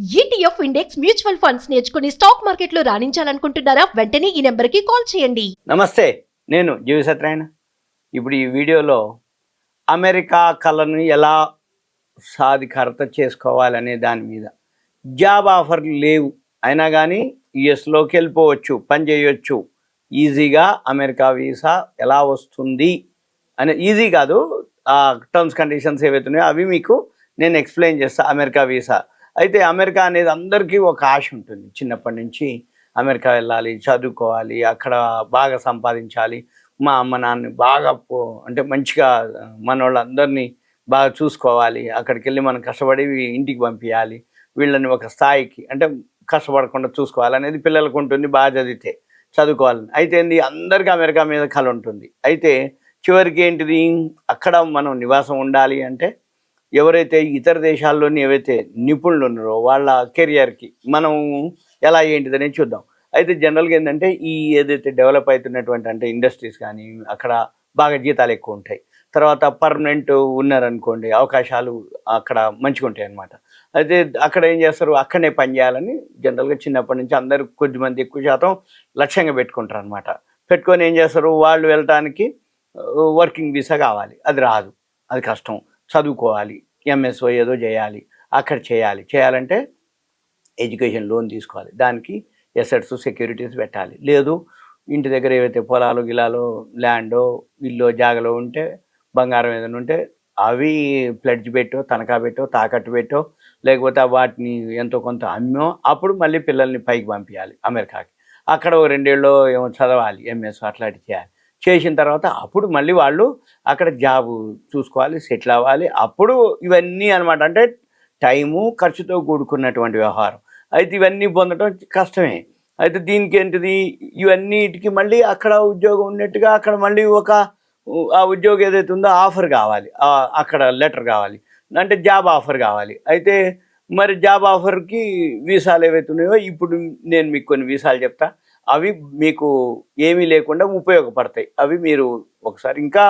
ETF index mutual funds నేర్చుకుని stock మార్కెట్లో రాణించాలనుకుంటున్నారా? వెంటనే ఈ నెంబర్కి కాల్ చేయండి. నమస్తే, నేను జీవి సత్యనారాయణ. ఇప్పుడు ఈ వీడియోలో అమెరికా కళను ఎలా సాధికారత చేసుకోవాలనే దాని మీద, జాబ్ ఆఫర్లు లేవు అయినా కానీ యుఎస్లోకి వెళ్ళిపోవచ్చు, పని చేయొచ్చు, ఈజీగా అమెరికా వీసా ఎలా వస్తుంది అనే, ఈజీ కాదు, ఆ టర్మ్స్ కండిషన్స్ ఏవైతున్నాయో అవి మీకు నేను ఎక్స్ప్లెయిన్ చేస్తాను. అమెరికా వీసా అయితే అమెరికా అనేది అందరికీ ఒక ఆశ ఉంటుంది. చిన్నప్పటి నుంచి అమెరికా వెళ్ళాలి, చదువుకోవాలి, అక్కడ బాగా సంపాదించాలి, మా అమ్మ నాన్నని బాగా అంటే మంచిగా మన వాళ్ళందరినీ బాగా చూసుకోవాలి, అక్కడికి వెళ్ళి మనం కష్టపడి ఇంటికి పంపించాలి, వీళ్ళని ఒక స్థాయికి అంటే కష్టపడకుండా చూసుకోవాలి అనేది పిల్లలకు ఉంటుంది. బాగా చదివితే చదువుకోవాలని అయితే ఏంది, అందరికీ అమెరికా మీద కళ ఉంటుంది. అయితే చివరికి ఏంటిది, అక్కడ మనం నివాసం ఉండాలి అంటే ఎవరైతే ఇతర దేశాల్లోని ఏవైతే నిపుణులు ఉన్నారో వాళ్ళ కెరియర్కి మనం ఎలా ఏంటిదని చూద్దాం. అయితే జనరల్గా ఏంటంటే ఈ ఏదైతే డెవలప్ అవుతున్నటువంటి అంటే ఇండస్ట్రీస్ కానీ అక్కడ బాగా జీతాలు ఎక్కువ ఉంటాయి, తర్వాత పర్మనెంట్ ఉన్నారనుకోండి అవకాశాలు అక్కడ మంచిగా ఉంటాయి అన్నమాట. అయితే అక్కడ ఏం చేస్తారు, అక్కడనే పని చేయాలని జనరల్గా చిన్నప్పటి నుంచి అందరు కొద్దిమంది ఎక్కువ శాతం లక్ష్యంగా పెట్టుకుంటారు అనమాట. పెట్టుకొని ఏం చేస్తారు, వాళ్ళు వెళ్ళటానికి వర్కింగ్ వీసా కావాలి, అది రాదు, అది కష్టం, చదువుకోవాలి, ఎంఎస్ఓ ఏదో చేయాలి, అక్కడ చేయాలంటే ఎడ్యుకేషన్ లోన్ తీసుకోవాలి, దానికి ఎసెట్స్ సెక్యూరిటీస్ పెట్టాలి, లేదు ఇంటి దగ్గర ఏవైతే పొలాలు గిలాలో ల్యాండో ఇల్లు జాగలో ఉంటే బంగారం ఏదైనా ఉంటే అవి ప్లెడ్జ్ పెట్టో తనఖా పెట్టో తాకట్టు పెట్టో లేకపోతే వాటిని ఎంతో కొంత అమ్మో అప్పుడు మళ్ళీ పిల్లల్ని పైకి పంపించాలి అమెరికాకి. అక్కడ ఓ 2 ఏళ్ళలో ఏమో చదవాలి, ఎంఎస్ అట్లాంటివి చేయాలి, చేసిన తర్వాత అప్పుడు మళ్ళీ వాళ్ళు అక్కడ జాబు చూసుకోవాలి, సెటిల్ అవ్వాలి, అప్పుడు ఇవన్నీ అనమాట. అంటే టైము ఖర్చుతో కూడుకున్నటువంటి వ్యవహారం. అయితే ఇవన్నీ పొందడం కష్టమే. అయితే దీనికి ఏంటిది, ఇవన్నిటికి మళ్ళీ అక్కడ ఉద్యోగం ఉన్నట్టుగా అక్కడ మళ్ళీ ఆ ఉద్యోగం ఏదైతే ఉందో ఆఫర్ కావాలి, అక్కడ లెటర్ కావాలి, అంటే జాబ్ ఆఫర్ కావాలి. అయితే మరి జాబ్ ఆఫర్కి వీసాలు ఏవైతే ఉన్నాయో ఇప్పుడు నేను మీకు కొన్ని వీసాలు చెప్తా, అవి మీకు ఏమీ లేకుండా ఉపయోగపడతాయి. అవి మీరు ఒకసారి ఇంకా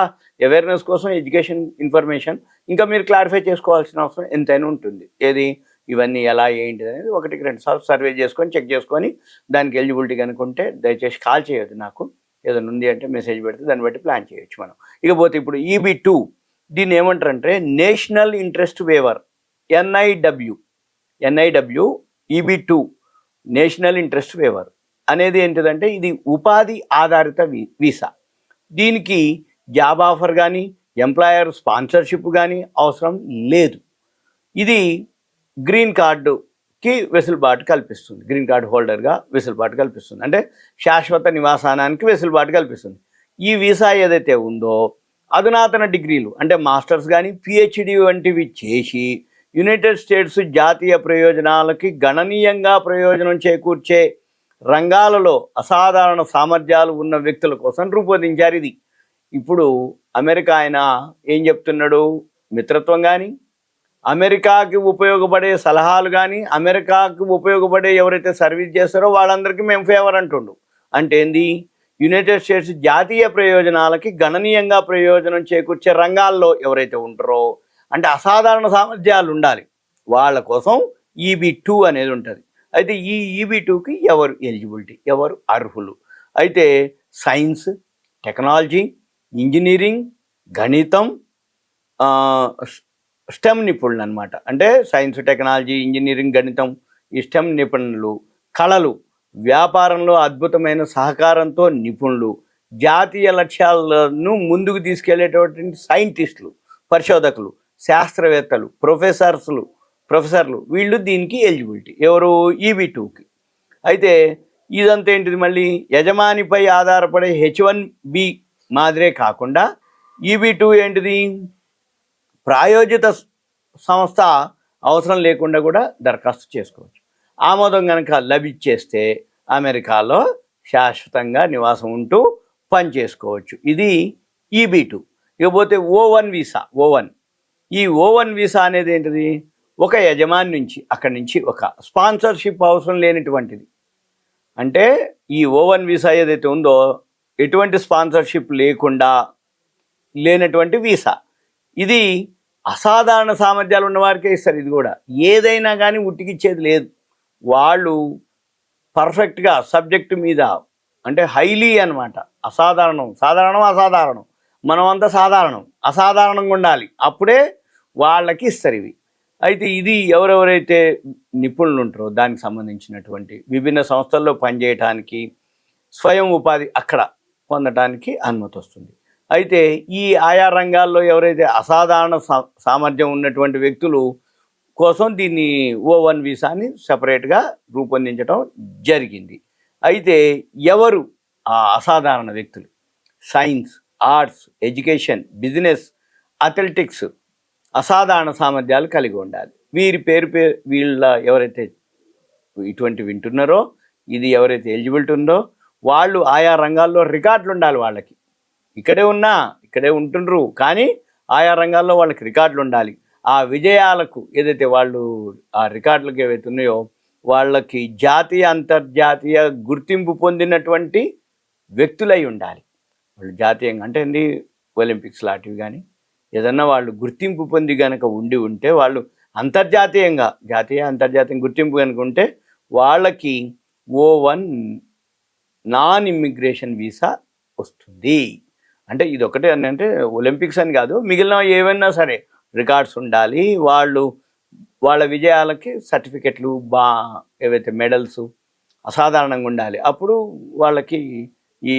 అవేర్నెస్ కోసం ఎడ్యుకేషన్ ఇన్ఫర్మేషన్ ఇంకా మీరు క్లారిఫై చేసుకోవాల్సిన అవసరం ఎంతైనా ఉంటుంది. ఏది ఇవన్నీ ఎలా ఏంటిది అనేది 1-2 సార్లు సర్వే చేసుకొని చెక్ చేసుకొని దానికి ఎలిజిబిలిటీ కనుకుంటే దయచేసి కాల్ చేయొద్దు, నాకు ఏదైనా ఉంది అంటే మెసేజ్ పెడితే దాన్ని బట్టి ప్లాన్ చేయొచ్చు మనం. ఇకపోతే ఇప్పుడు EB-2 దీన్ని ఏమంటారంటే national interest waiver, NIW EB-2 national interest waiver అనేది ఏంటిదంటే ఇది ఉపాధి ఆధారిత వీసా. దీనికి జాబ్ ఆఫర్ కానీ ఎంప్లాయర్ స్పాన్సర్షిప్ కానీ అవసరం లేదు. ఇది గ్రీన్ కార్డుకి వెసులుబాటు కల్పిస్తుంది, గ్రీన్ కార్డు హోల్డర్గా వెసులుబాటు కల్పిస్తుంది, అంటే శాశ్వత నివాసానానికి వెసులుబాటు కల్పిస్తుంది. ఈ వీసా ఏదైతే ఉందో అధునాతన డిగ్రీలు అంటే మాస్టర్స్ కానీ PhD వంటివి చేసి యునైటెడ్ స్టేట్స్ జాతీయ ప్రయోజనాలకి గణనీయంగా ప్రయోజనం చేకూర్చే రంగాలలో అసాధారణ సామర్థ్యాలు ఉన్న వ్యక్తుల కోసం రూపొందించారు ఇది. ఇప్పుడు అమెరికా ఆయన ఏం చెప్తున్నాడు, మిత్రత్వం కానీ అమెరికాకి ఉపయోగపడే సలహాలు కానీ అమెరికాకి ఉపయోగపడే ఎవరైతే సర్వీస్ చేస్తారో వాళ్ళందరికీ మేము ఫేవర్ అంటుండు. అంటే ఏంది, యునైటెడ్ స్టేట్స్ జాతీయ ప్రయోజనాలకి గణనీయంగా ప్రయోజనం చేకూర్చే రంగాల్లో ఎవరైతే ఉంటారో అంటే అసాధారణ సామర్థ్యాలు ఉండాలి, వాళ్ళ కోసం EB-2 అనేది ఉంటుంది. అయితే ఈ EB-2కి ఎవరు ఎలిజిబిలిటీ, ఎవరు అర్హులు, అయితే సైన్స్, టెక్నాలజీ, ఇంజనీరింగ్, గణితం, స్టెమ్ నిపుణులు అనమాట. అంటే సైన్స్, టెక్నాలజీ, ఇంజనీరింగ్, గణితం, ఈ స్టెమ్ నిపుణులు, కళలు, వ్యాపారంలో అద్భుతమైన సహకారంతో నిపుణులు, జాతీయ లక్ష్యాలను ముందుకు తీసుకెళ్లేటటువంటి సైంటిస్టులు, పరిశోధకులు, శాస్త్రవేత్తలు, ప్రొఫెసర్లు వీళ్ళు దీనికి ఎలిజిబిలిటీ, ఎవరు EB-2కి. అయితే ఇదంతా ఏంటిది, మళ్ళీ యజమానిపై ఆధారపడే H-1B మాదిరే కాకుండా EB-2 ఏంటిది, ప్రాయోజిత సంస్థ అవసరం లేకుండా కూడా దరఖాస్తు చేసుకోవచ్చు. ఆమోదం కనుక లభించేస్తే అమెరికాలో శాశ్వతంగా నివాసం ఉంటూ పని చేసుకోవచ్చు. ఇది EB-2. ఇకపోతే O-1 వీసా, ఈ O-1 వీసా అనేది ఏంటిది, ఒక యజమాని నుంచి అక్కడి నుంచి ఒక స్పాన్సర్షిప్ అవసరం లేనటువంటిది. అంటే ఈ O-1 వీసా ఏదైతే ఉందో ఎటువంటి స్పాన్సర్షిప్ లేకుండా లేనటువంటి వీసా. ఇది అసాధారణ సామర్థ్యాలు ఉన్న వారికే ఇస్తారు. ఇది కూడా ఏదైనా కానీ ఉట్టికిచ్చేది లేదు. వాళ్ళు పర్ఫెక్ట్గా సబ్జెక్టు మీద అంటే హైలీ అనమాట. అసాధారణం మనం అంతా అసాధారణంగా ఉండాలి, అప్పుడే వాళ్ళకి ఇస్తారు ఇవి. అయితే ఇది ఎవరెవరైతే నిపుణులు ఉంటారో దానికి సంబంధించినటువంటి విభిన్న సంస్థల్లో పనిచేయటానికి, స్వయం ఉపాధి అక్కడ పొందటానికి అనుమతి వస్తుంది. అయితే ఈ ఆయా రంగాల్లో ఎవరైతే అసాధారణ సామర్థ్యం ఉన్నటువంటి వ్యక్తులు కోసం దీన్ని O1 వీసాని సపరేట్గా రూపొందించడం జరిగింది. అయితే ఎవరు ఆ అసాధారణ వ్యక్తులు? Science, arts, education, business, athletics అసాధారణ సామర్థ్యాలు కలిగి ఉండాలి. వీళ్ళ ఎవరైతే ఇటువంటి వింటున్నారో, ఇది ఎవరైతే ఎలిజిబిలిటీ ఉందో వాళ్ళు ఆయా రంగాల్లో రికార్డులు ఉండాలి. వాళ్ళకి ఇక్కడే ఉంటుండ్రు కానీ ఆయా రంగాల్లో వాళ్ళకి రికార్డులు ఉండాలి. ఆ విజయాలకు ఏదైతే వాళ్ళు ఆ రికార్డులకు ఏవైతే ఉన్నాయో వాళ్ళకి జాతీయ అంతర్జాతీయ గుర్తింపు పొందినటువంటి వ్యక్తులై ఉండాలి. వాళ్ళు జాతీయంగా అంటే ఏంది, ఒలింపిక్స్ లాంటివి కానీ ఏదన్నా వాళ్ళు గుర్తింపు పొంది కనుక ఉంటే వాళ్ళు అంతర్జాతీయ గుర్తింపు కనుక ఉంటే వాళ్ళకి O1 నాన్ ఇమ్మిగ్రేషన్ వీసా వస్తుంది. అంటే ఇది ఒకటే అంటే ఒలింపిక్స్ అని కాదు, మిగిలిన ఏవైనా సరే రికార్డ్స్ ఉండాలి. వాళ్ళ విజయాలకి సర్టిఫికెట్లు ఏవైతే మెడల్స్ అసాధారణంగా ఉండాలి. అప్పుడు వాళ్ళకి ఈ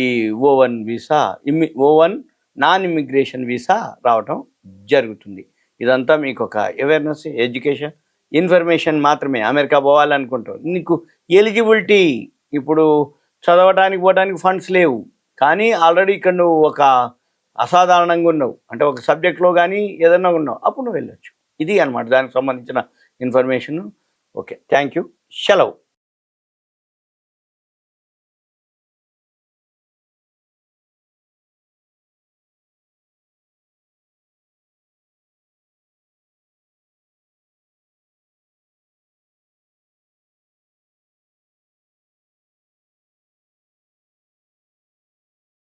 O1 నాన్ ఇమ్మిగ్రేషన్ వీసా రావటం జరుగుతుంది. ఇదంతా మీకు ఒక అవేర్నెస్, ఎడ్యుకేషన్, ఇన్ఫర్మేషన్ మాత్రమే. అమెరికా పోవాలనుకుంటాం, నీకు ఎలిజిబిలిటీ ఇప్పుడు చదవడానికి పోవడానికి ఫండ్స్ లేవు, కానీ ఆల్రెడీ ఇక్కడ నువ్వు ఒక అసాధారణంగా ఉన్నావు అంటే ఒక సబ్జెక్ట్లో కానీ ఏదన్నా ఉన్నావు, అప్పుడు నువ్వు వెళ్ళొచ్చు. ఇది అనమాట దానికి సంబంధించిన ఇన్ఫర్మేషన్. ఓకే, థ్యాంక్ యూ, సెలవు.